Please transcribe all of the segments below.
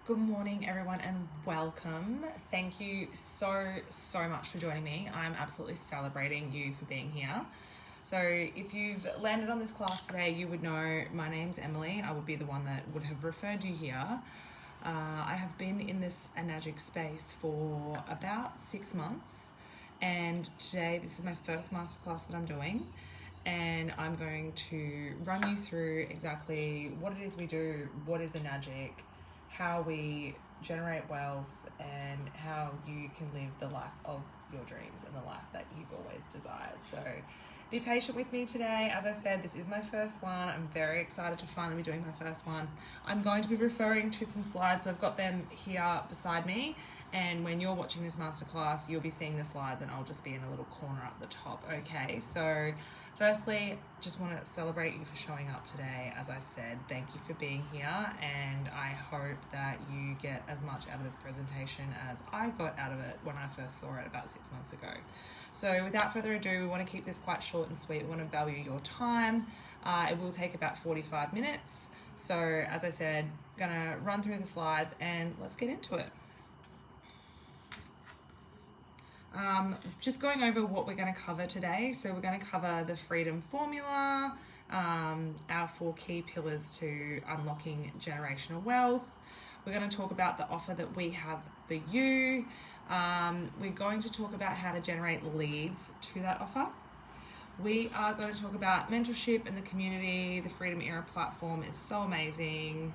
Good morning, everyone, and welcome. Thank you so much for joining me. I'm absolutely celebrating you for being here. So if you've landed on this class today, you would know my name's Emily. I would be the one that would have referred you here. I have been in this anagic space for about 6 months, and today this is my first masterclass that I'm doing, and I'm going to run you through exactly what it is we do, what is anagic, how we generate wealth, and how you can live the life of your dreams and the life that you've always desired. So be patient with me today. As I said, this is my first one. I'm very excited to finally be doing my first one. I'm going to be referring to some slides, so I've got them here beside me, and when you're watching this masterclass, you'll be seeing the slides and I'll just be in a little corner up the top, okay? So firstly, just want to celebrate you for showing up today. As I said, thank you for being here, and I hope that you get as much out of this presentation as I got out of it when I first saw it about 6 months ago. So without further ado, we want to keep this quite short and sweet. We want to value your time. It will take about 45 minutes. So as I said, gonna run through the slides and let's get into it. Just going over what we're going to cover today. So we're going to cover the freedom formula, our 4 key pillars to unlocking generational wealth. We're going to talk about the offer that we have for you. We're going to talk about how to generate leads to that offer. We are going to talk about mentorship and the community. The Freedom Era platform is so amazing.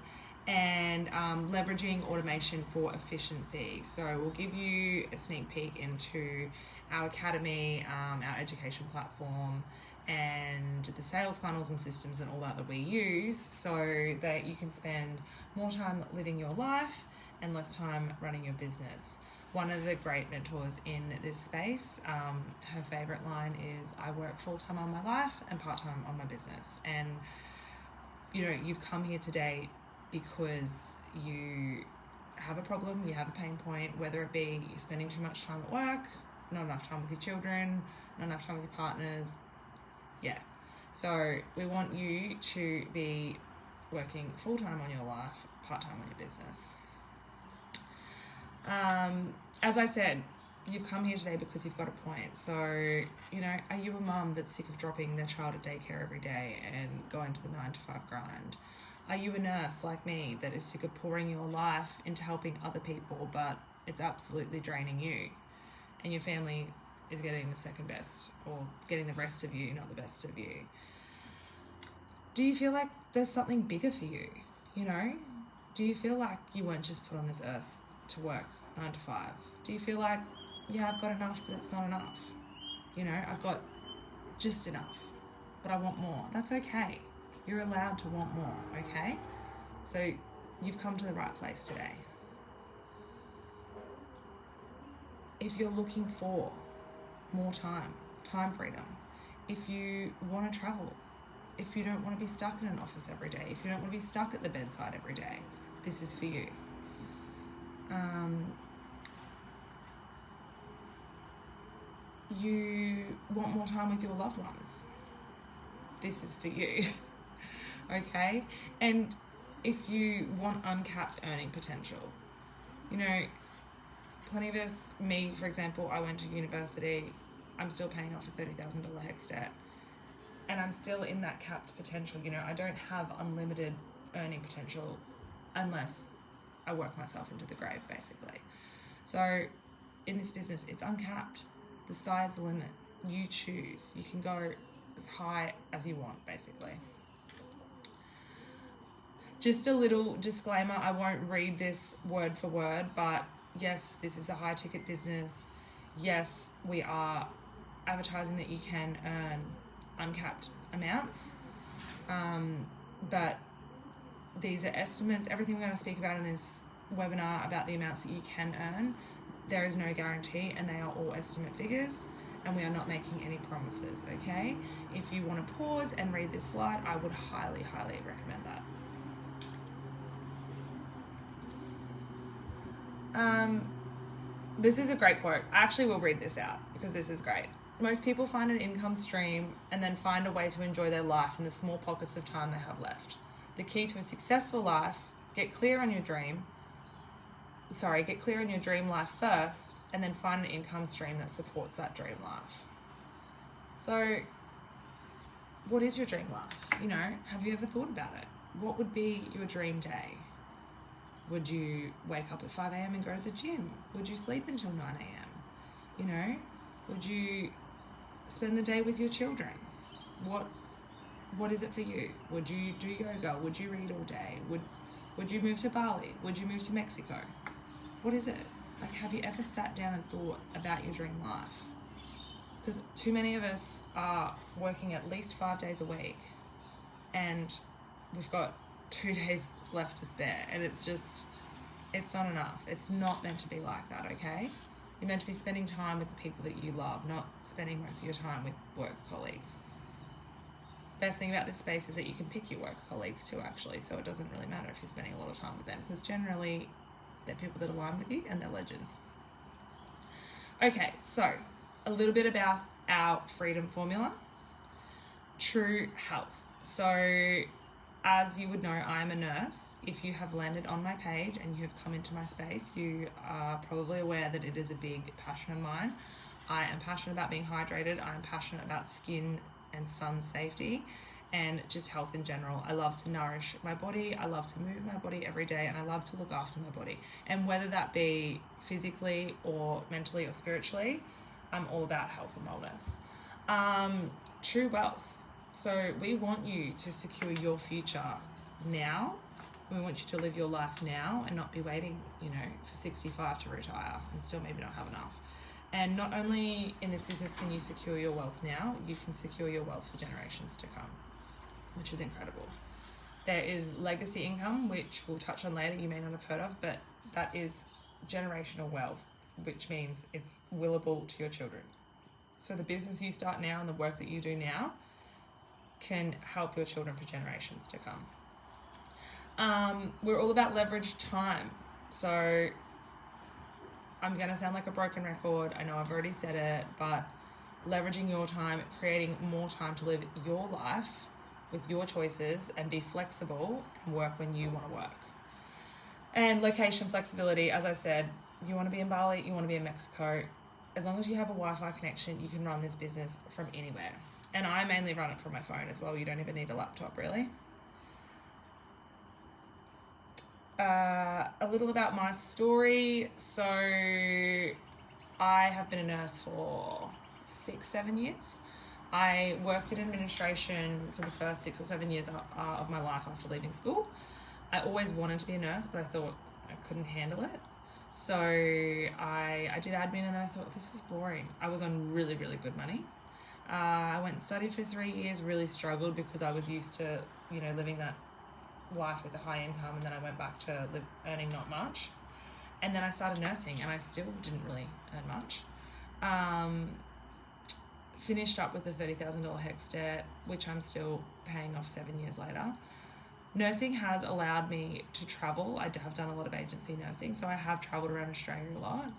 And leveraging automation for efficiency. So we'll give you a sneak peek into our academy, our education platform, and the sales funnels and systems and all that we use, so that you can spend more time living your life and less time running your business. One of the great mentors in this space, her favorite line is, "I work full-time on my life and part-time on my business." And you've come here today because you have a problem, you have a pain point, whether it be you're spending too much time at work, not enough time with your children, not enough time with your partners. Yeah. So we want you to be working full-time on your life, part-time on your business. As I said, you've come here today because you've got a point. So, are you a mum that's sick of dropping their child at daycare every day and going to the 9-to-5 grind? Are you a nurse like me that is sick of pouring your life into helping other people, but it's absolutely draining you, and your family is getting the second best, or getting the rest of you, not the best of you? Do you feel like there's something bigger for you? Do you feel like you weren't just put on this earth to work 9 to 5? Do you feel like, yeah, I've got enough, but it's not enough? I've got just enough, but I want more. That's okay. You're allowed to want more, okay? So you've come to the right place today. If you're looking for more time freedom, if you want to travel, if you don't want to be stuck in an office every day, if you don't want to be stuck at the bedside every day, this is for you. You want more time with your loved ones, this is for you. Okay? And if you want uncapped earning potential, plenty of us, me for example, I went to university, I'm still paying off a $30,000 HECS debt, and I'm still in that capped potential. I don't have unlimited earning potential unless I work myself into the grave, basically. So in this business, it's uncapped. The sky is the limit. You choose. You can go as high as you want, basically. Just a little disclaimer, I won't read this word for word, but yes, this is a high ticket business. Yes, we are advertising that you can earn uncapped amounts, but these are estimates. Everything we're going to speak about in this webinar about the amounts that you can earn, there is no guarantee, and they are all estimate figures, and we are not making any promises, okay? If you want to pause and read this slide, I would highly, highly recommend that. This is a great quote. I actually will read this out because this is great. Most people find an income stream and then find a way to enjoy their life in the small pockets of time they have left. The key to a successful life: get clear on your dream, get clear on your dream life first, and then find an income stream that supports that dream life. So what is your dream life? You know, have you ever thought about it? What would be your dream day? Would you wake up at 5 a.m. and go to the gym? Would you sleep until 9 a.m.? You know, would you spend the day with your children? What is it for you? Would you do yoga? Would you read all day? Would you move to Bali? Would you move to Mexico? What is it? Like, have you ever sat down and thought about your dream life? Because too many of us are working at least 5 days a week, and we've got 2 days left to spare, and it's not enough. It's not meant to be like that, okay? You're meant to be spending time with the people that you love, not spending most of your time with work colleagues. Best thing about this space is that you can pick your work colleagues too, actually, so it doesn't really matter if you're spending a lot of time with them, because generally they're people that align with you and they're legends. Okay, so a little bit about our freedom formula. True health. So as you would know, I'm a nurse. If you have landed on my page and you have come into my space, you are probably aware that it is a big passion of mine. I am passionate about being hydrated. I'm passionate about skin and sun safety and just health in general. I love to nourish my body. I love to move my body every day, and I love to look after my body. And whether that be physically or mentally or spiritually, I'm all about health and wellness. True wealth. So we want you to secure your future now. We want you to live your life now and not be waiting, for 65 to retire and still maybe not have enough. And not only in this business can you secure your wealth now, you can secure your wealth for generations to come, which is incredible. There is legacy income, which we'll touch on later, you may not have heard of, but that is generational wealth, which means it's willable to your children. So the business you start now and the work that you do now can help your children for generations to come. We're all about leveraged time. So I'm going to sound like a broken record. I know I've already said it, but leveraging your time, creating more time to live your life with your choices and be flexible and work when you want to work. And location flexibility, as I said, you want to be in Bali, you want to be in Mexico. As long as you have a Wi-Fi connection, you can run this business from anywhere. And I mainly run it from my phone as well. You don't even need a laptop, really. A little about my story. So I have been a nurse for 6-7 years. I worked in administration for the first 6 or 7 years of my life after leaving school. I always wanted to be a nurse, but I thought I couldn't handle it. So I did admin, and then I thought, this is boring. I was on really, really good money. I went and studied for 3 years, really struggled because I was used to, living that life with a high income, and then I went back to earning not much. And then I started nursing, and I still didn't really earn much. Finished up with a $30,000 HECS debt, which I'm still paying off 7 years later. Nursing has allowed me to travel. I have done a lot of agency nursing, so I have traveled around Australia a lot.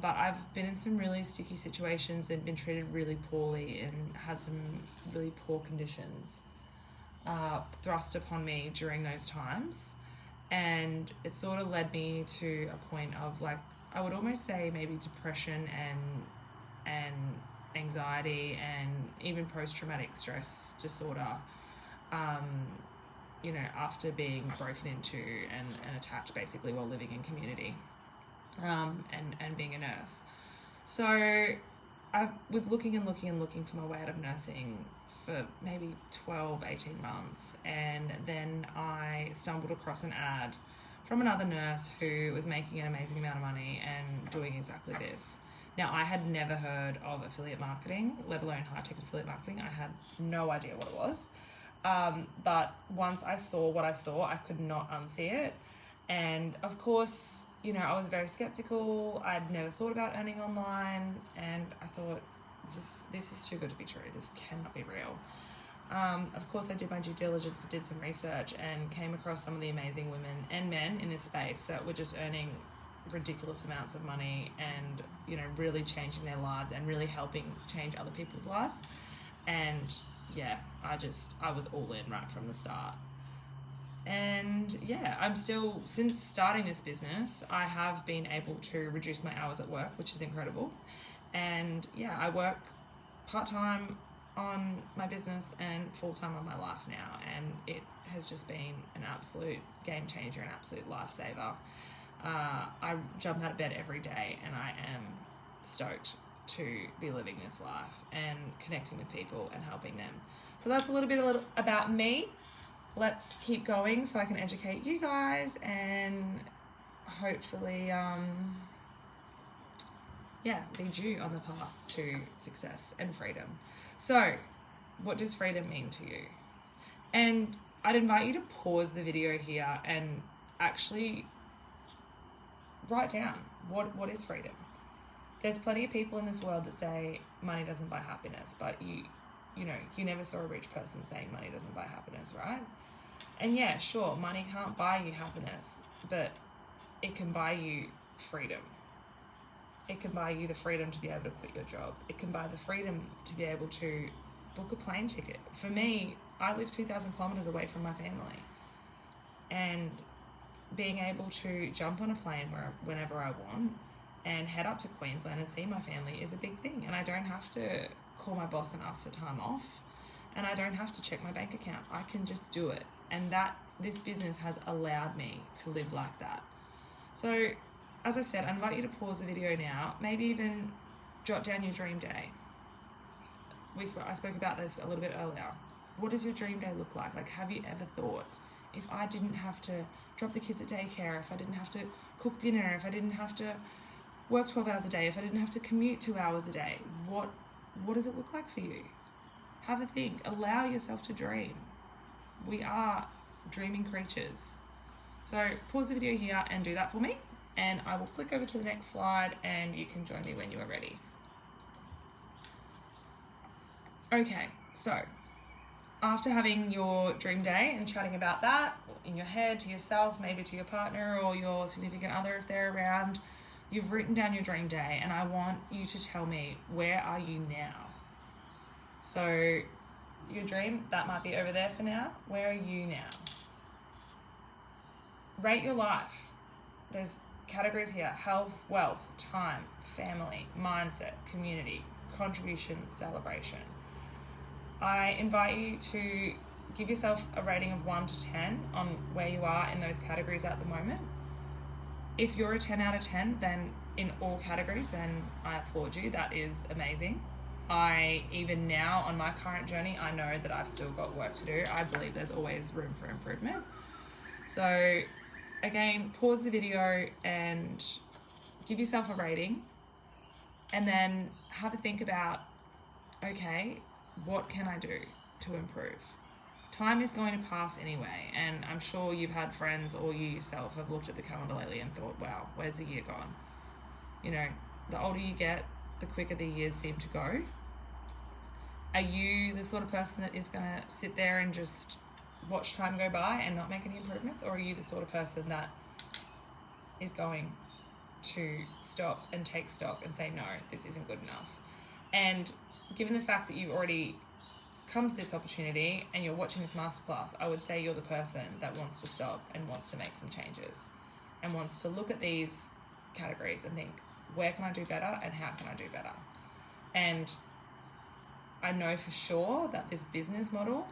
But I've been in some really sticky situations and been treated really poorly and had some really poor conditions thrust upon me during those times. And it sort of led me to a point of, I would almost say maybe depression and anxiety and even post-traumatic stress disorder, after being broken into and attacked basically while living in community. And being a nurse. So I was looking for my way out of nursing for maybe 12-18 months, and then I stumbled across an ad from another nurse who was making an amazing amount of money and doing exactly this. Now, I had never heard of affiliate marketing, let alone high-ticket affiliate marketing. I had no idea what it was. But once I saw what I saw, I could not unsee it. And of course, I was very skeptical. I'd never thought about earning online, and I thought, this is too good to be true. This cannot be real. Of course, I did my due diligence, did some research, and came across some of the amazing women and men in this space that were just earning ridiculous amounts of money and, really changing their lives and really helping change other people's lives. And yeah, I was all in right from the start. And yeah, I'm still, since starting this business, I have been able to reduce my hours at work, which is incredible. And yeah, I work part-time on my business and full-time on my life now, and it has just been an absolute game changer, an absolute lifesaver. I jump out of bed every day and I am stoked to be living this life and connecting with people and helping them. So that's a little about me. Let's keep going so I can educate you guys and hopefully lead you on the path to success and freedom. So what does freedom mean to you? And I'd invite you to pause the video here and actually write down what is freedom. There's plenty of people in this world that say money doesn't buy happiness, but you never saw a rich person saying money doesn't buy happiness, right? And yeah, sure, money can't buy you happiness, but it can buy you freedom. It can buy you the freedom to be able to quit your job. It can buy the freedom to be able to book a plane ticket. For me, I live 2,000 kilometers away from my family. And being able to jump on a plane whenever I want and head up to Queensland and see my family is a big thing. And I don't have to call my boss and ask for time off. And I don't have to check my bank account. I can just do it. And this business has allowed me to live like that. So, as I said, I invite you to pause the video now, maybe even jot down your dream day. I spoke about this a little bit earlier. What does your dream day look like? Like, have you ever thought, if I didn't have to drop the kids at daycare, if I didn't have to cook dinner, if I didn't have to work 12 hours a day, if I didn't have to commute 2 hours a day, what does it look like for you? Have a think. Allow yourself to dream. We are dreaming creatures. So pause the video here and do that for me. And I will flick over to the next slide and you can join me when you are ready. Okay, so after having your dream day and chatting about that in your head to yourself, maybe to your partner or your significant other if they're around, you've written down your dream day and I want you to tell me, where are you now? So your dream, that might be over there for now. Where are you now? Rate your life. There's categories here: health, wealth, time, family, mindset, community, contribution, celebration. I invite you to give yourself a rating of 1 to 10 on where you are in those categories at the moment. If you're a 10 out of 10, then in all categories, then I applaud you. That is amazing. Even now on my current journey, I know that I've still got work to do. I believe there's always room for improvement. So again, pause the video and give yourself a rating and then have a think about, okay, what can I do to improve? Time is going to pass anyway, and I'm sure you've had friends or you yourself have looked at the calendar lately and thought, wow, where's the year gone? The older you get, the quicker the years seem to go. Are you the sort of person that is going to sit there and just watch time go by and not make any improvements? Or are you the sort of person that is going to stop and take stock and say, no, this isn't good enough? And given the fact that you've already come to this opportunity and you're watching this masterclass, I would say you're the person that wants to stop and wants to make some changes and wants to look at these categories and think, where can I do better and how can I do better? And I know for sure that this business model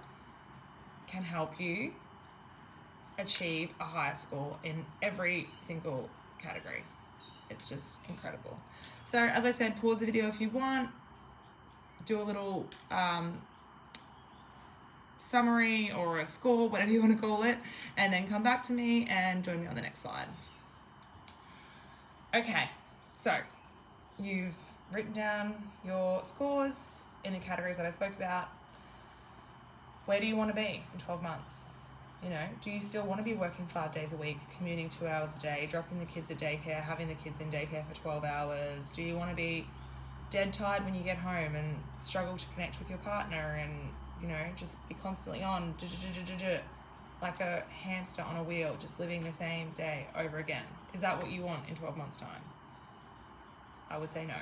can help you achieve a higher score in every single category. It's just incredible. So as I said, pause the video if you want, do a little summary or a score, whatever you want to call it, and then come back to me and join me on the next slide. Okay, so you've written down your scores in the categories that I spoke about. Where do you want to be in 12 months? Do you still want to be working 5 days a week, commuting 2 hours a day, dropping the kids at daycare, having the kids in daycare for 12 hours? Do you want to be dead tired when you get home and struggle to connect with your partner and, just be constantly on like a hamster on a wheel, just living the same day over again? Is that what you want in 12 months' time? I would say no.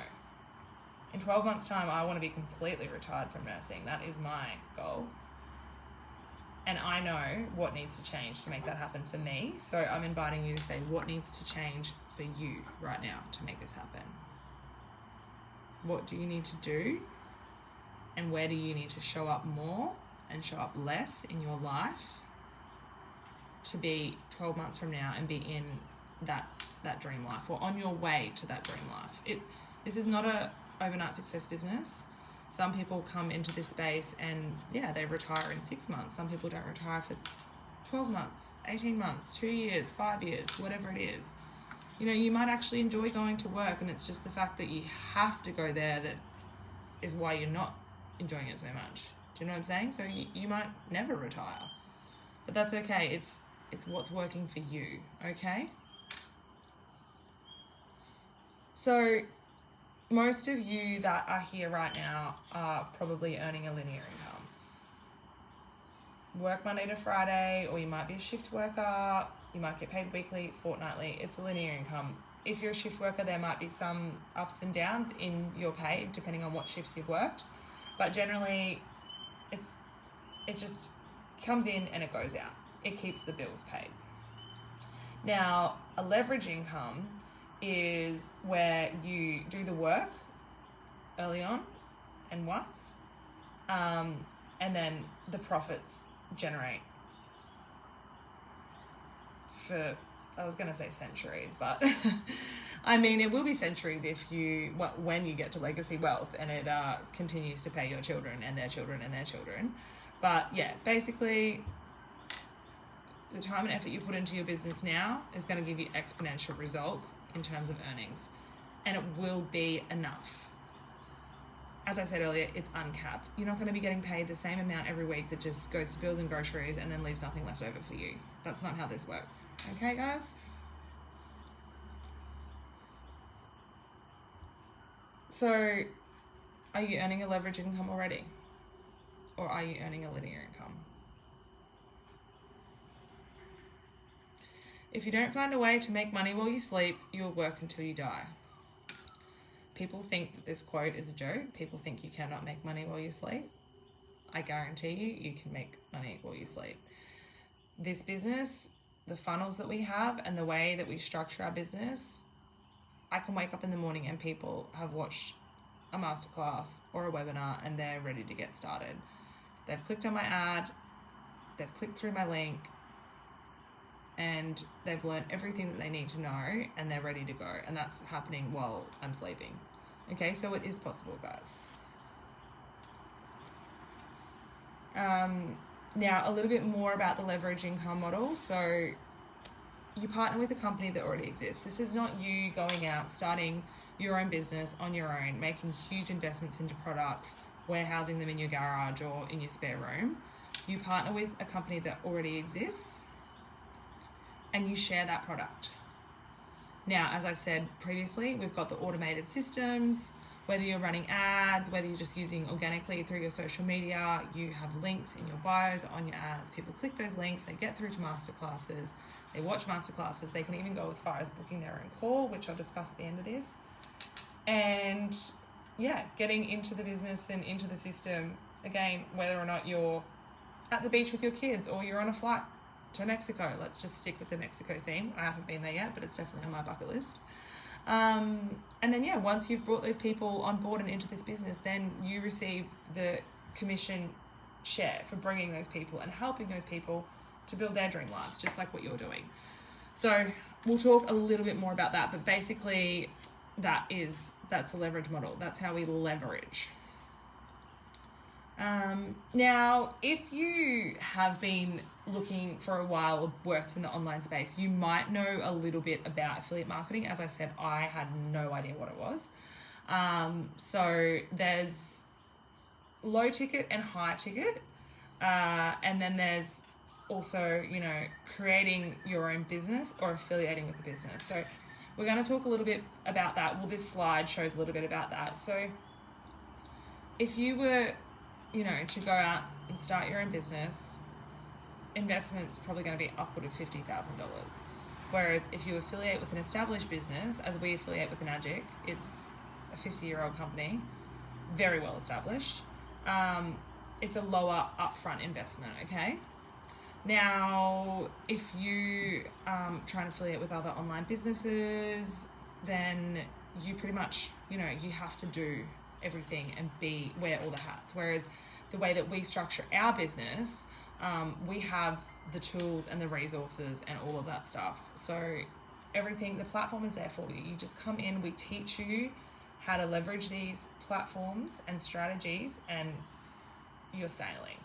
In 12 months' time, I want to be completely retired from nursing. That is my goal. And I know what needs to change to make that happen for me. So I'm inviting you to say what needs to change for you right now to make this happen. What do you need to do? And where do you need to show up more and show up less in your life to be 12 months from now and be in that dream life, or on your way to that dream life? This is not a overnight success business. Some people come into this space and they retire in 6 months. Some people don't retire for 12 months, 18 months, 2 years, 5 years, whatever it is. You might actually enjoy going to work, and it's just the fact that you have to go there that is why you're not enjoying it so much. Do you know what I'm saying? So you might never retire, but that's okay. It's what's working for you, okay? So most of you that are here right now are probably earning a linear income. Work Monday to Friday, or you might be a shift worker. You might get paid weekly, fortnightly. It's a linear income. If you're a shift worker, there might be some ups and downs in your pay depending on what shifts you've worked. But generally, it just comes in and it goes out. It keeps the bills paid. Now, a leverage income is where you do the work early on and once, and then the profits generate for, I was going to say centuries, but I mean, it will be centuries when you get to legacy wealth and it continues to pay your children and their children and their children. But yeah, basically, the time and effort you put into your business now is going to give you exponential results in terms of earnings, and it will be enough. As I said earlier, it's uncapped. You're not going to be getting paid the same amount every week that just goes to bills and groceries and then leaves nothing left over for you. That's not how this works. Okay, guys? So, are you earning a leverage income already? Or are you earning a linear income? If you don't find a way to make money while you sleep, you'll work until you die. People think that this quote is a joke. People think you cannot make money while you sleep. I guarantee you can make money while you sleep. This business, the funnels that we have and the way that we structure our business, I can wake up in the morning and people have watched a masterclass or a webinar and they're ready to get started. They've clicked on my ad, they've clicked through my link, and they've learned everything that they need to know and they're ready to go. And that's happening while I'm sleeping. Okay, so it is possible, guys. Now, a little bit more about the leverage income model. So you partner with a company that already exists. This is not you going out, starting your own business on your own, making huge investments into products, warehousing them in your garage or in your spare room. You partner with a company that already exists and you share that product. Now, as I said previously, we've got the automated systems. Whether you're running ads, whether you're just using organically through your social media, you have links in your bios on your ads. People click those links, they get through to masterclasses, they watch masterclasses, they can even go as far as booking their own call, which I'll discuss at the end of this. And yeah, getting into the business and into the system, again, whether or not you're at the beach with your kids or you're on a flight to Mexico. Let's just stick with the Mexico theme. I haven't been there yet, but it's definitely on my bucket list. And then, yeah, once you've brought those people on board and into this business, then you receive the commission share for bringing those people and helping those people to build their dream lives, just like what you're doing. So we'll talk a little bit more about that, but basically that's a leverage model. That's how we leverage. Now, if you have been looking for a while or worked in the online space, you might know a little bit about affiliate marketing. As I said, I had no idea what it was. So there's low ticket and high ticket. And then there's also, creating your own business or affiliating with a business. So we're going to talk a little bit about that. Well, this slide shows a little bit about that. So if you were to go out and start your own business, investment's probably going to be upward of $50,000. Whereas if you affiliate with an established business, as we affiliate with Magic, it's a 50-year-old company, very well established. It's a lower upfront investment, okay? Now, if you try and affiliate with other online businesses, then you pretty much, you have to do everything and wear all the hats. Whereas the way that we structure our business, we have the tools and the resources and all of that stuff. So everything, the platform is there for you. You just come in, we teach you how to leverage these platforms and strategies, and you're sailing.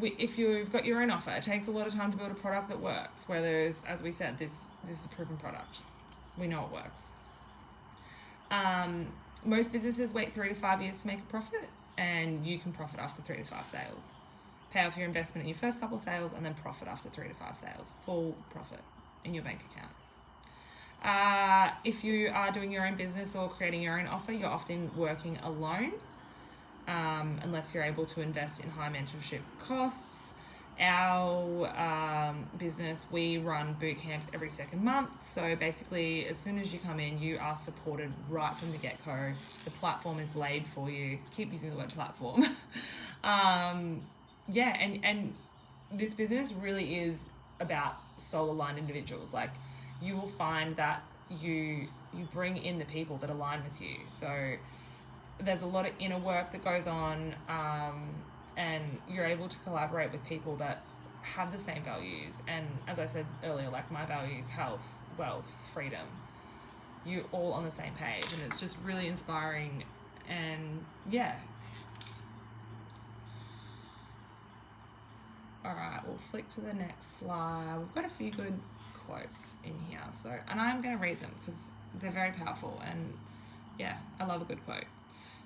If you've got your own offer, it takes a lot of time to build a product that works. Whereas, as we said, this is a proven product. We know it works. Most businesses wait 3 to 5 years to make a profit, and you can profit after 3 to 5 sales. Pay off your investment in your first couple of sales, and then profit after 3 to 5 sales. Full profit in your bank account. If you are doing your own business or creating your own offer, you're often working alone, unless you're able to invest in high mentorship costs. Our business, we run boot camps every second month. So basically, as soon as you come in, you are supported right from the get-go. The platform is laid for you. Keep using the word platform. And this business really is about soul-aligned individuals. Like, you will find that you bring in the people that align with you. So there's a lot of inner work that goes on, and you're able to collaborate with people that have the same values. And as I said earlier, like, my values, health, wealth, freedom, you're all on the same page, and it's just really inspiring. And yeah. All right, we'll flick to the next slide. We've got a few good quotes in here, and I'm going to read them because they're very powerful, and yeah, I love a good quote.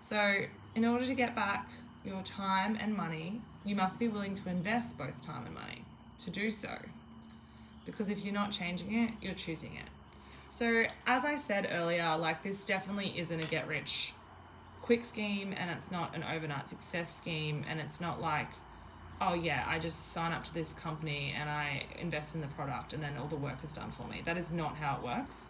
So, in order to get back your time and money, you must be willing to invest both time and money to do so, because if you're not changing it, you're choosing it. So, as I said earlier, like, this definitely isn't a get rich quick scheme, and it's not an overnight success scheme, and it's not like, oh yeah, I just sign up to this company and I invest in the product and then all the work is done for me. That is not how it works.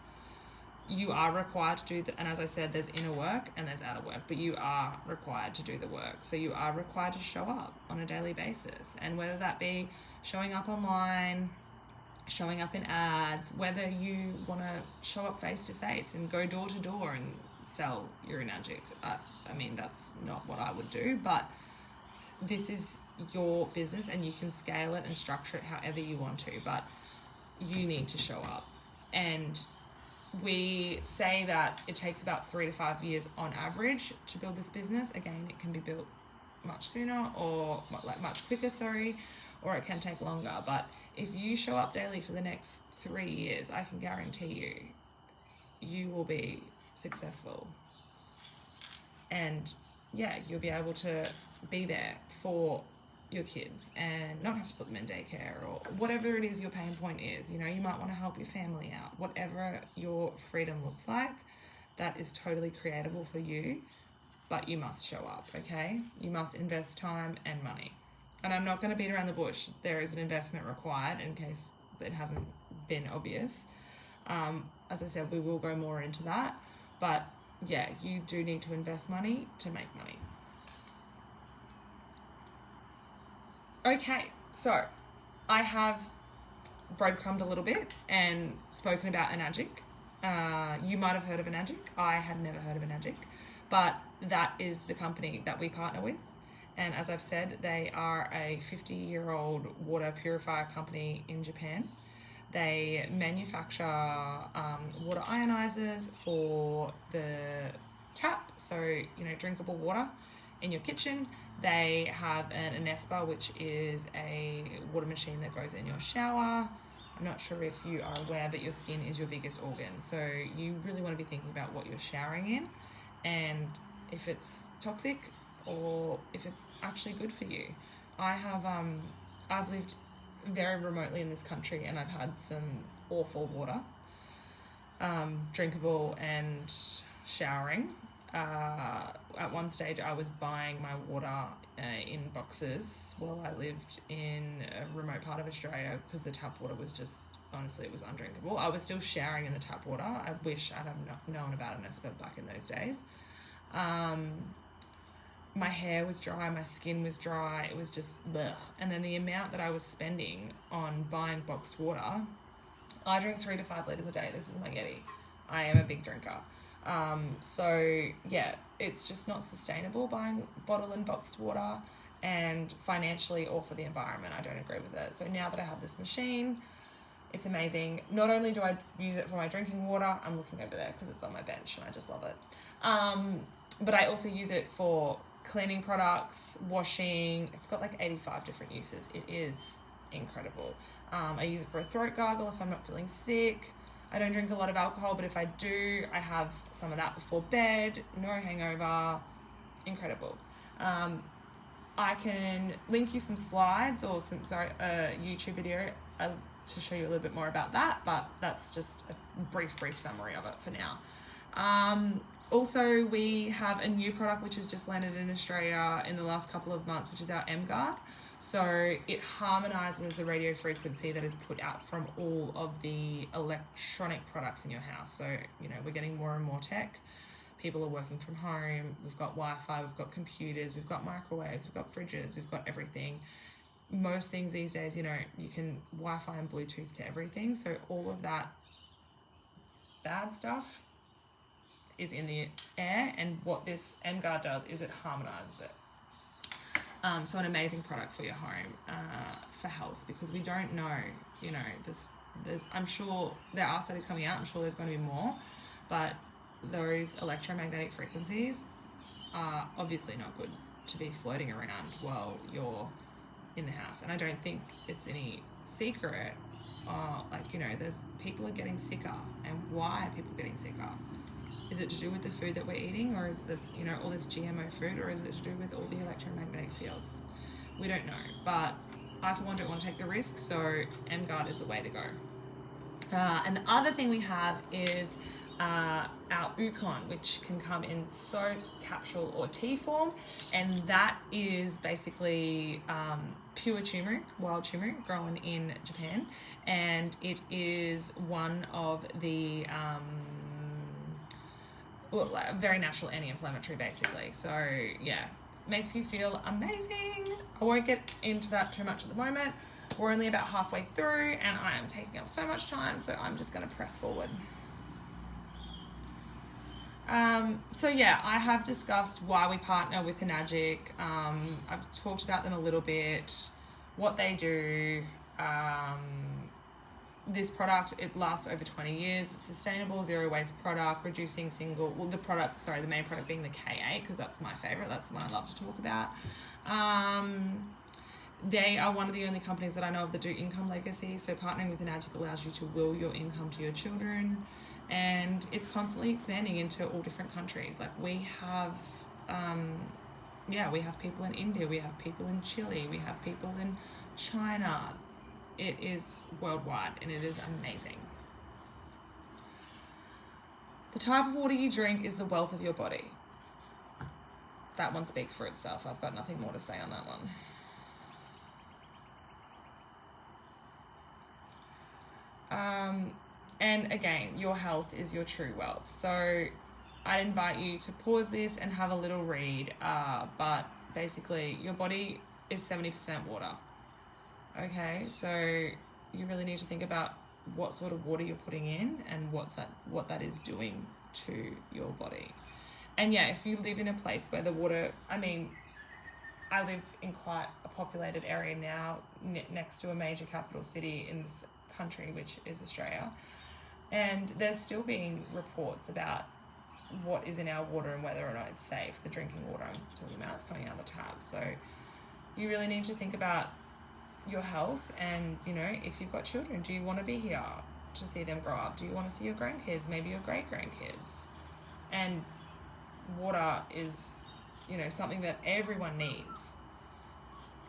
You are required to do and as I said, there's inner work and there's outer work, but you are required to do the work. So you are required to show up on a daily basis, and whether that be showing up online, showing up in ads, whether you want to show up face to face and go door to door and sell your magic. I mean, that's not what I would do, but this is your business and you can scale it and structure it however you want to, but you need to show up. And we say that it takes about 3 to 5 years on average to build this business. Again, it can be built much sooner or much quicker, or it can take longer. But if you show up daily for the next 3 years, I can guarantee you will be successful. And yeah, you'll be able to be there for your kids and not have to put them in daycare or whatever it is your pain point is. You might want to help your family out. Whatever your freedom looks like, that is totally creatable for you, but you must show up, okay? You must invest time and money. And I'm not going to beat around the bush. There is an investment required in case it hasn't been obvious. As I said, we will go more into that, but yeah, you do need to invest money to make money. Okay, so I have breadcrumbed a little bit and spoken about Enagic. You might have heard of Enagic. I had never heard of Enagic, but that is the company that we partner with. And as I've said, they are a 50-year-old water purifier company in Japan. They manufacture water ionizers for the tap, so drinkable water in your kitchen. They have an Anespa, which is a water machine that goes in your shower. I'm not sure if you are aware, but your skin is your biggest organ. So you really want to be thinking about what you're showering in and if it's toxic or if it's actually good for you. I've lived very remotely in this country and I've had some awful water, drinkable and showering. At one stage I was buying my water in boxes while I lived in a remote part of Australia because the tap water was just, honestly, it was undrinkable. I was still showering in the tap water. I wish I'd have known about an Anespa back in those days. my hair was dry, my skin was dry, it was just blech. And then the amount that I was spending on buying boxed water, I drink 3 to 5 litres a day. This is my Yeti. I am a big drinker. So yeah, it's just not sustainable buying bottled and boxed water, and financially or for the environment, I don't agree with it. So now that I have this machine, it's amazing. Not only do I use it for my drinking water, I'm looking over there because it's on my bench and I just love it. But I also use it for cleaning products, washing. It's got like 85 different uses. It is incredible. I use it for a throat gargle if I'm not feeling sick. I don't drink a lot of alcohol, but if I do, I have some of that before bed. No hangover. Incredible. I can link you some slides or a YouTube video to show you a little bit more about that, but that's just a brief summary of it for now. Also, we have a new product which has just landed in Australia in the last couple of months, which is our M-Guard. So it harmonizes the radio frequency that is put out from all of the electronic products in your house. So, we're getting more and more tech. People are working from home. We've got Wi-Fi, we've got computers, we've got microwaves, we've got fridges, we've got everything. Most things these days, you can Wi-Fi and Bluetooth to everything. So all of that bad stuff is in the air, and what this M-Guard does is it harmonizes it. So an amazing product for your home, for health, because we don't know, there's I'm sure there are studies coming out, I'm sure there's going to be more, but those electromagnetic frequencies are obviously not good to be floating around while you're in the house. And I don't think it's any secret, there's people are getting sicker. And why are people getting sicker? Is it to do with the food that we're eating, or is this, all this GMO food, or is it to do with all the electromagnetic fields? We don't know, but I for one don't want to take the risk, so M-Guard is the way to go. And the other thing we have is our Ukon, which can come in soap, capsule, or tea form, and that is basically pure turmeric, wild turmeric grown in Japan, and it is one of the very natural anti-inflammatory, basically. So yeah, makes you feel amazing. I won't get into that too much at the moment. We're only about halfway through and I am taking up so much time, so I'm just going to press forward. So yeah, I have discussed why we partner with Enagic. I've talked about them a little bit, what they do. This product, it lasts over 20 years. It's sustainable, zero waste product, reducing the main product being the K8, because that's my favorite. That's the one I love to talk about. They are one of the only companies that I know of that do income legacy. So partnering with Enagic allows you to will your income to your children, and it's constantly expanding into all different countries. Like we have, we have people in India, we have people in Chile, we have people in China. It is worldwide and it is amazing. The type of water you drink is the wealth of your body. That one speaks for itself. I've got nothing more to say on that one. And again, your health is your true wealth. So I'd invite you to pause this and have a little read. But basically, your body is 70% water. Okay, so you really need to think about what sort of water you're putting in and what that is doing to your body. And yeah, if you live in a place where the water, I live in quite a populated area now, next to a major capital city in this country, which is Australia, and there's still been reports about what is in our water and whether or not it's safe. The drinking water I'm talking about is coming out of the tap. So you really need to think about your health, and if you've got children, do you want to be here to see them grow up? Do you want to see your grandkids, maybe your great grandkids? And water is something that everyone needs,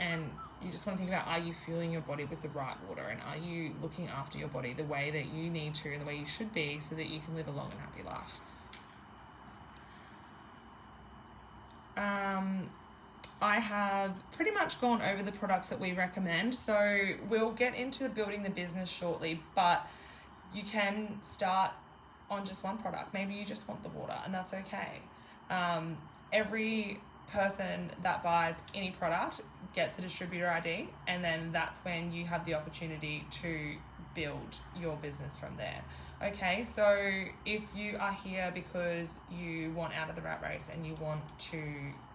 and you just want to think about, are you fueling your body with the right water, and are you looking after your body the way that you need to and the way you should be, so that you can live a long and happy life. I have pretty much gone over the products that we recommend, so we'll get into building the business shortly, but you can start on just one product. Maybe you just want the water, and that's okay. Every person that buys any product gets a distributor ID, and then that's when you have the opportunity to build your business from there. Okay, so if you are here because you want out of the rat race and you want to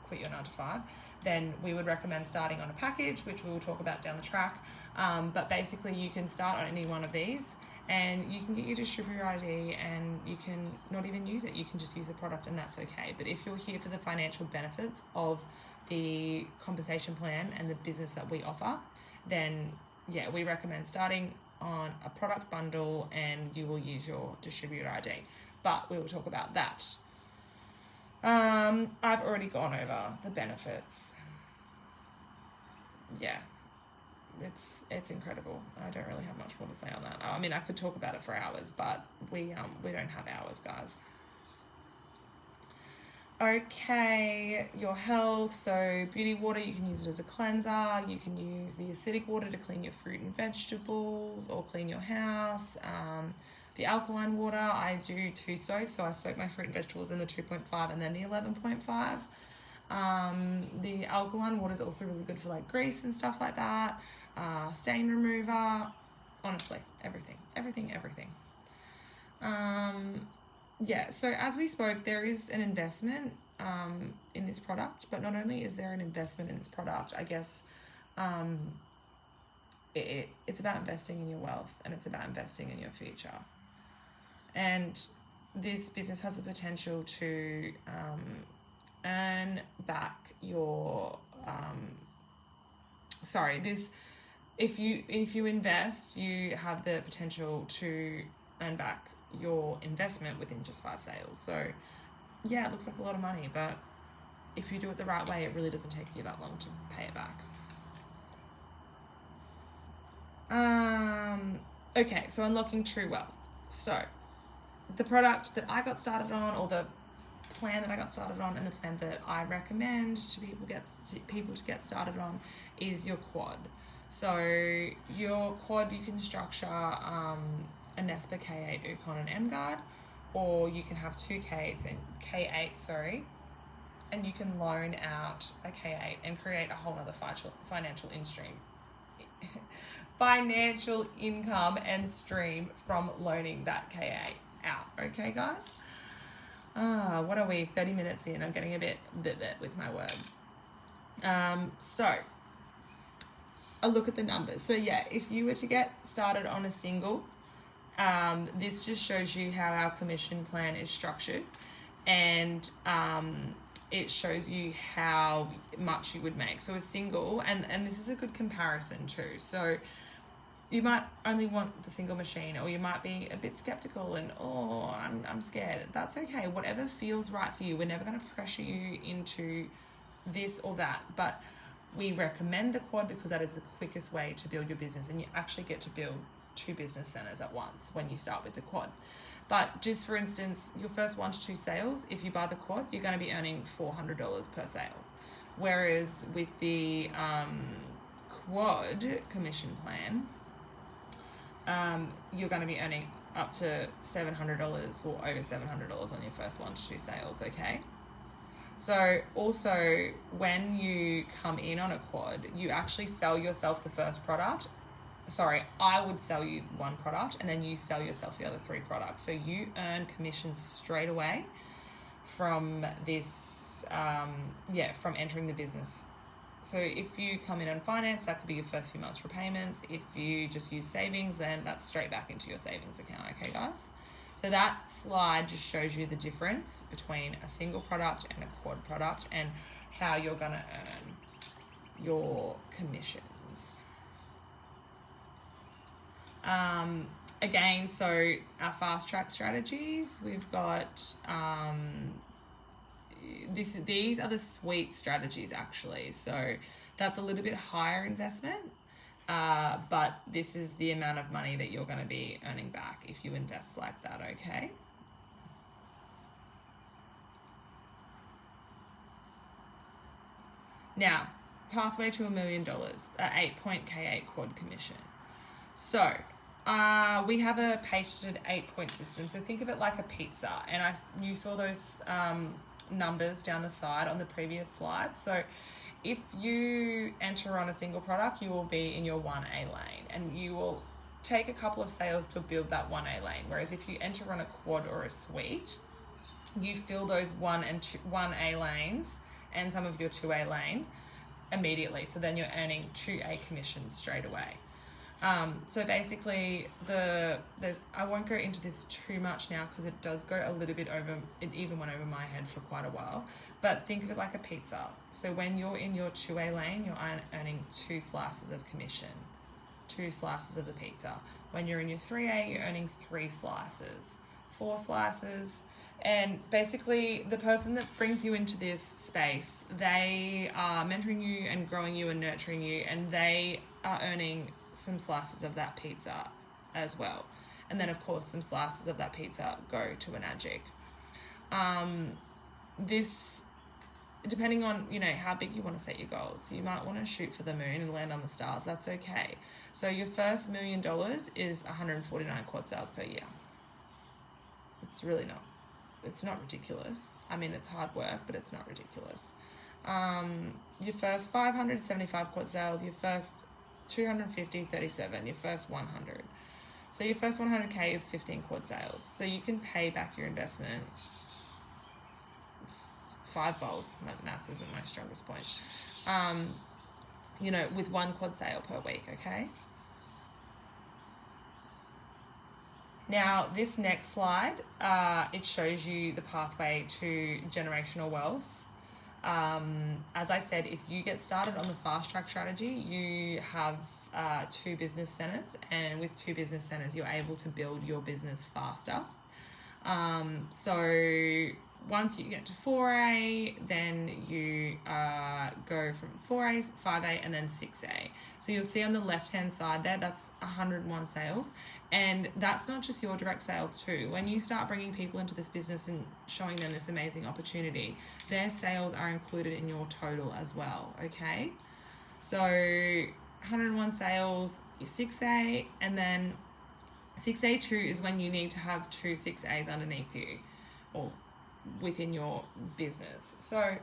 quit your 9 to 5, then we would recommend starting on a package, which we will talk about down the track. But basically you can start on any one of these and you can get your distributor ID and you can not even use it. You can just use the product and that's okay. But if you're here for the financial benefits of the compensation plan and the business that we offer, then yeah, we recommend starting on a product bundle and you will use your distributor ID. But we will talk about that. I've already gone over the benefits. Yeah, it's incredible. I don't really have much more to say on that. I mean, I could talk about it for hours, but we don't have hours, guys. Okay, your health. So beauty water, you can use it as a cleanser. You can use the acidic water to clean your fruit and vegetables or clean your house. The alkaline water, I do 2 soaks. So I soak my fruit and vegetables in the 2.5 and then the 11.5. The alkaline water is also really good for like grease and stuff like that. Stain remover, honestly, everything. Yeah, so as we spoke, there is an investment in this product, but not only is there an investment in this product, I guess it's about investing in your wealth and it's about investing in your future. And this business has the potential to earn back your if you invest, you have the potential to earn back your investment within just 5 sales. So yeah, it looks like a lot of money, but if you do it the right way, it really doesn't take you that long to pay it back. Okay, so unlocking true wealth. So the product that I got started on, or the plan that I got started on, and the plan that I recommend to people to get started on is your quad. So your quad, you can structure a Nespa K8 Ukon and MGuard, or you can have 2 K8s and and you can loan out a K8 and create a whole other financial income and stream from loaning that K8 out. Okay, guys? What are we? 30 minutes in. I'm getting a bit with my words. So a look at the numbers. So yeah, if you were to get started on a single, this just shows you how our commission plan is structured, and it shows you how much you would make. So a single, and this is a good comparison too. So you might only want the single machine, or you might be a bit skeptical and, I'm scared. That's okay. Whatever feels right for you. We're never going to pressure you into this or that, but we recommend the quad because that is the quickest way to build your business, and you actually get to build 2 business centers at once when you start with the quad. But just for instance, your first 1 to 2 sales, if you buy the quad, you're going to be earning $400 per sale. Whereas with the quad commission plan, you're going to be earning up to $700 or over $700 on your first 1 to 2 sales, okay? So also when you come in on a quad, you actually sell yourself the first product. Sorry, I would sell you 1 product and then you sell yourself the other 3 products. So you earn commissions straight away from this, from entering the business. So if you come in on finance, that could be your first few months repayments. If you just use savings, then that's straight back into your savings account. Okay, guys? So that slide just shows you the difference between a single product and a quad product and how you're going to earn your commissions. Again, so our fast track strategies, we've got these are the sweet strategies actually. So that's a little bit higher investment, but this is the amount of money that you're going to be earning back if you invest like that, okay? Now, pathway to $1 million, 8-point K8 quad commission. So we have a patented 8-point system. So think of it like a pizza. And you saw those numbers down the side on the previous slide. So if you enter on a single product, you will be in your 1A lane, and you will take a couple of sales to build that 1A lane. Whereas if you enter on a quad or a suite, you fill those 1A lanes and some of your 2A lane immediately. So then you're earning 2A commissions straight away. So basically, I won't go into this too much now because it does go a little bit over. It even went over my head for quite a while. But think of it like a pizza. So when you're in your 2A lane, you're earning 2 slices of commission, 2 slices of the pizza. When you're in your 3A, you're earning 3 slices, 4 slices. And basically, the person that brings you into this space, they are mentoring you and growing you and nurturing you, and they are earning some slices of that pizza as well. And then, of course, some slices of that pizza go to an adjunct. This, depending on, how big you want to set your goals, you might want to shoot for the moon and land on the stars. That's okay. So your first $1 million is 149 quad sales per year. It's really not. It's not ridiculous. I mean, it's hard work, but it's not ridiculous. Your first 575 quad sales, your first 250, 37, your first 100. So your first 100K is 15 quad sales. So you can pay back your investment 5-fold. Maths isn't my strongest point. With 1 quad sale per week, okay? Now, this next slide, it shows you the pathway to generational wealth. As I said, if you get started on the fast track strategy, you have 2 business centers, and with 2 business centers, you're able to build your business faster. So once you get to 4A, then you go from 4A, 5A, and then 6A. So you'll see on the left-hand side there, that's 101 sales. And that's not just your direct sales too. When you start bringing people into this business and showing them this amazing opportunity, their sales are included in your total as well, okay? So 101 sales, your 6A, and then 6A2 is when you need to have 2 6As underneath you or within your business. So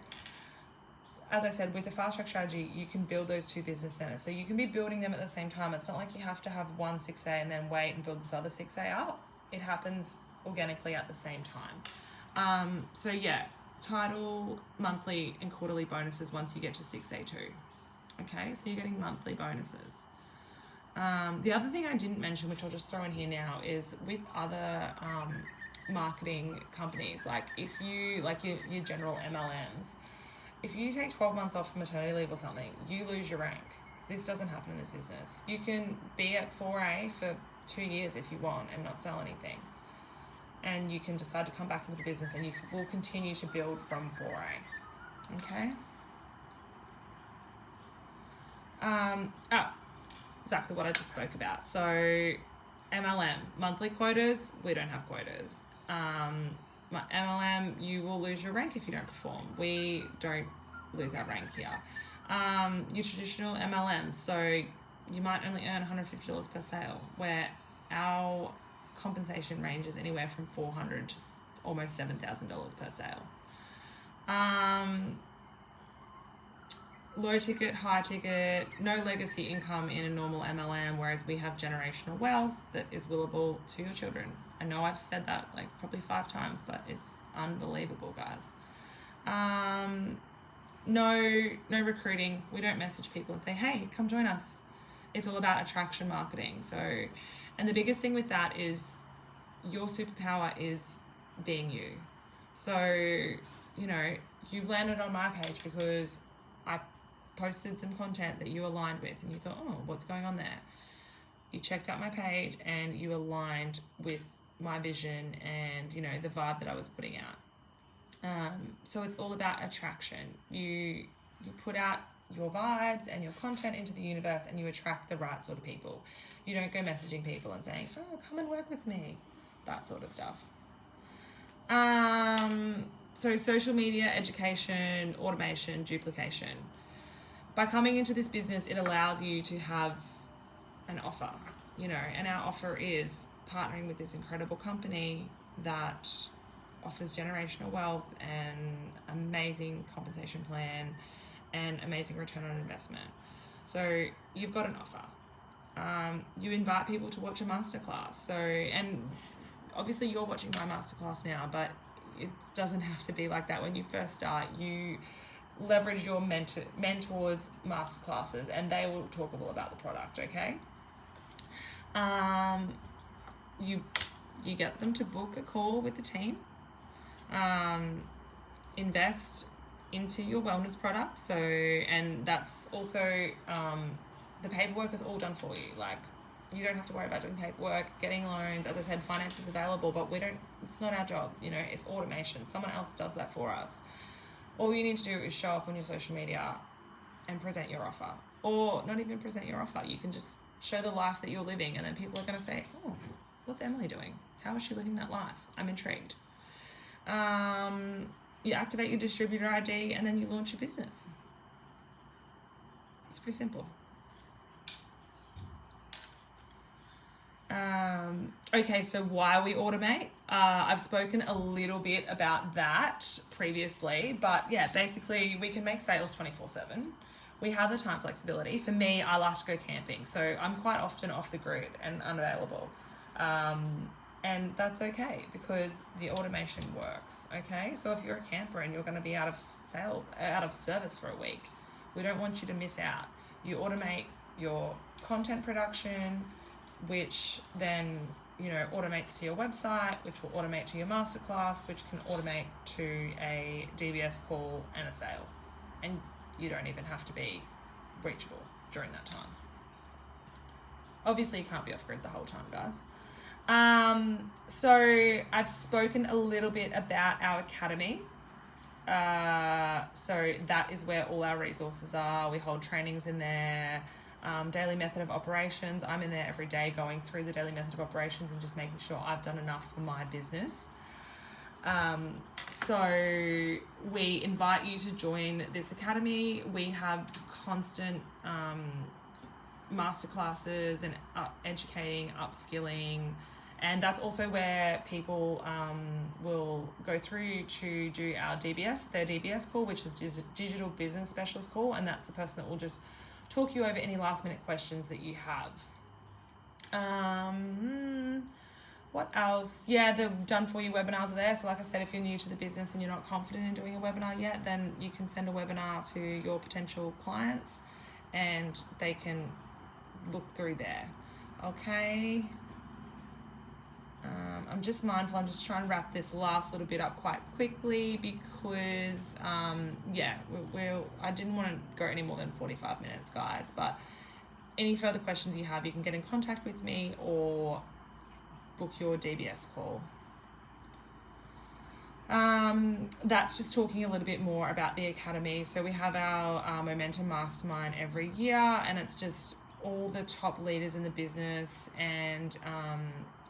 as I said, with the fast track strategy, you can build those 2 business centers. So you can be building them at the same time. It's not like you have to have one 6A and then wait and build this other 6A up. It happens organically at the same time. So yeah, title, monthly and quarterly bonuses once you get to 6A2. Okay, so you're getting monthly bonuses. The other thing I didn't mention, which I'll just throw in here now, is with other marketing companies, like if you, like your general MLMs, if you take 12 months off maternity leave or something, you lose your rank. This doesn't happen in this business. You can be at 4A for 2 years if you want and not sell anything. And you can decide to come back into the business and you will continue to build from 4A. Okay? Exactly what I just spoke about. So MLM, monthly quotas, we don't have quotas. My MLM, you will lose your rank if you don't perform. We don't lose our rank here. Your traditional MLM, so you might only earn $150 per sale, where our compensation ranges anywhere from $400 to almost $7,000 per sale. Low ticket, high ticket, no legacy income in a normal MLM, whereas we have generational wealth that is willable to your children. I know I've said that like probably 5 times, but it's unbelievable, guys. No recruiting. We don't message people and say, hey, come join us. It's all about attraction marketing. So, and the biggest thing with that is your superpower is being you. So, you've landed on my page because I posted some content that you aligned with and you thought, oh, what's going on there? You checked out my page and you aligned with my vision and, the vibe that I was putting out. So it's all about attraction. You put out your vibes and your content into the universe and you attract the right sort of people. You don't go messaging people and saying, oh, come and work with me. That sort of stuff. So social media, education, automation, duplication. By coming into this business, it allows you to have an offer, and our offer is partnering with this incredible company that offers generational wealth and amazing compensation plan and amazing return on investment. So you've got an offer. You invite people to watch a masterclass. So, and obviously you're watching my masterclass now, but it doesn't have to be like that when you first start. You leverage your mentors' masterclasses, and they will talk all about the product, okay? You get them to book a call with the team, invest into your wellness product. So, and that's also, the paperwork is all done for you. Like, you don't have to worry about doing paperwork, getting loans. As I said, finance is available, but it's not our job, it's automation. Someone else does that for us. All you need to do is show up on your social media and present your offer, or not even present your offer. You can just show the life that you're living, and then people are going to say, oh, what's Emily doing? How is she living that life? I'm intrigued. You activate your distributor ID, and then you launch your business. It's pretty simple. Okay, so why we automate? I've spoken a little bit about that previously, but yeah, basically we can make sales 24/7. We have the time flexibility. For me, I like to go camping, so I'm quite often off the grid and unavailable. And that's okay because the automation works, okay? So if you're a camper and you're going to be out of service for a week, we don't want you to miss out. You automate your content production, which then, automates to your website, which will automate to your masterclass, which can automate to a DBS call and a sale. And you don't even have to be reachable during that time. Obviously, you can't be off grid the whole time, guys. So I've spoken a little bit about our academy. So that is where all our resources are. We hold trainings in there, daily method of operations. I'm in there every day going through the daily method of operations and just making sure I've done enough for my business. So we invite you to join this academy. We have constant masterclasses and educating, upskilling, and that's also where people will go through to do their DBS call, which is Digital Business Specialist call, and that's the person that will just talk you over any last minute questions that you have. What else? Yeah, the done for you webinars are there. So like I said, if you're new to the business and you're not confident in doing a webinar yet, then you can send a webinar to your potential clients and they can look through there. Okay. I'm just mindful. I'm just trying to wrap this last little bit up quite quickly because, I didn't want to go any more than 45 minutes, guys. But any further questions you have, you can get in contact with me or book your DBS call. That's just talking a little bit more about the academy. So we have our Momentum Mastermind every year, and it's just all the top leaders in the business, and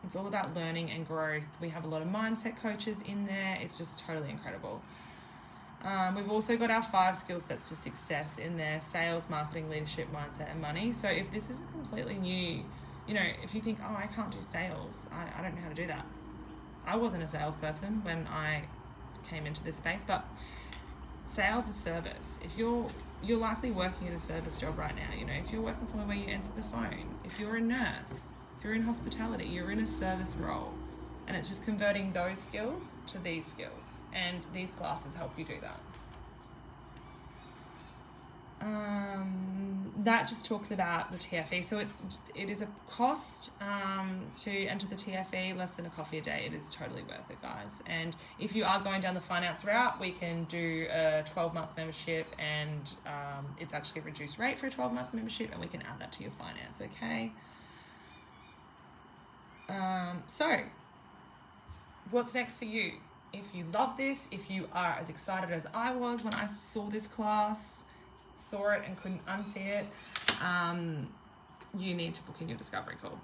it's all about learning and growth. We have a lot of mindset coaches in there. It's just totally incredible. We've also got our 5 skill sets to success in there: sales, marketing, leadership, mindset, and money. So if this is a completely new, if you think, oh, I can't do sales, I don't know how to do that. I wasn't a salesperson when I came into this space, but sales is service. If you're likely working in a service job right now, if you're working somewhere where you answer the phone, if you're a nurse, if you're in hospitality, you're in a service role, and it's just converting those skills to these skills, and these classes help you do that. That just talks about the TFE. So it is a cost to enter the TFE, less than a coffee a day. It is totally worth it, guys. And if you are going down the finance route, we can do a 12-month membership, and it's actually a reduced rate for a 12-month membership, and we can add that to your finance, okay? So what's next for you? If you love this, if you are as excited as I was when I saw this class, saw it and couldn't unsee it, you need to book in your discovery call.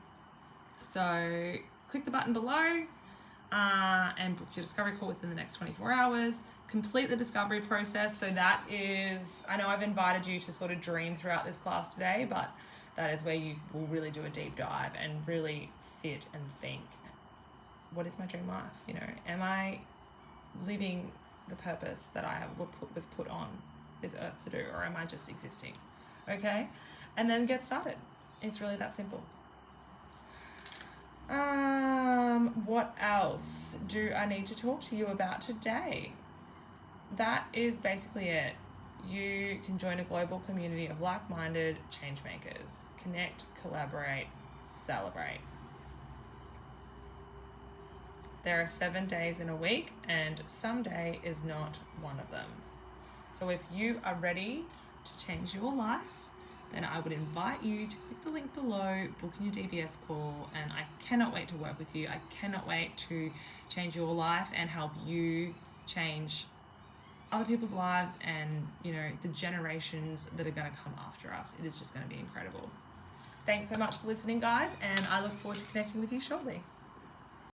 So click the button below and book your discovery call within the next 24 hours. Complete the discovery process. So that is, I know I've invited you to sort of dream throughout this class today, but that is where you will really do a deep dive and really sit and think, what is my dream life? Am I living the purpose that I was put on this earth to do, or am I just existing? Okay, and then get started. It's really that simple. What else do I need to talk to you about today? That is basically it. You can join a global community of like-minded change makers. Connect, collaborate, celebrate. There are 7 days in a week, and someday is not one of them. So if you are ready to change your life, then I would invite you to click the link below, book in your DBS call, and I cannot wait to work with you. I cannot wait to change your life and help you change other people's lives and, you know, the generations that are going to come after us. It is just going to be incredible. Thanks so much for listening, guys, and I look forward to connecting with you shortly.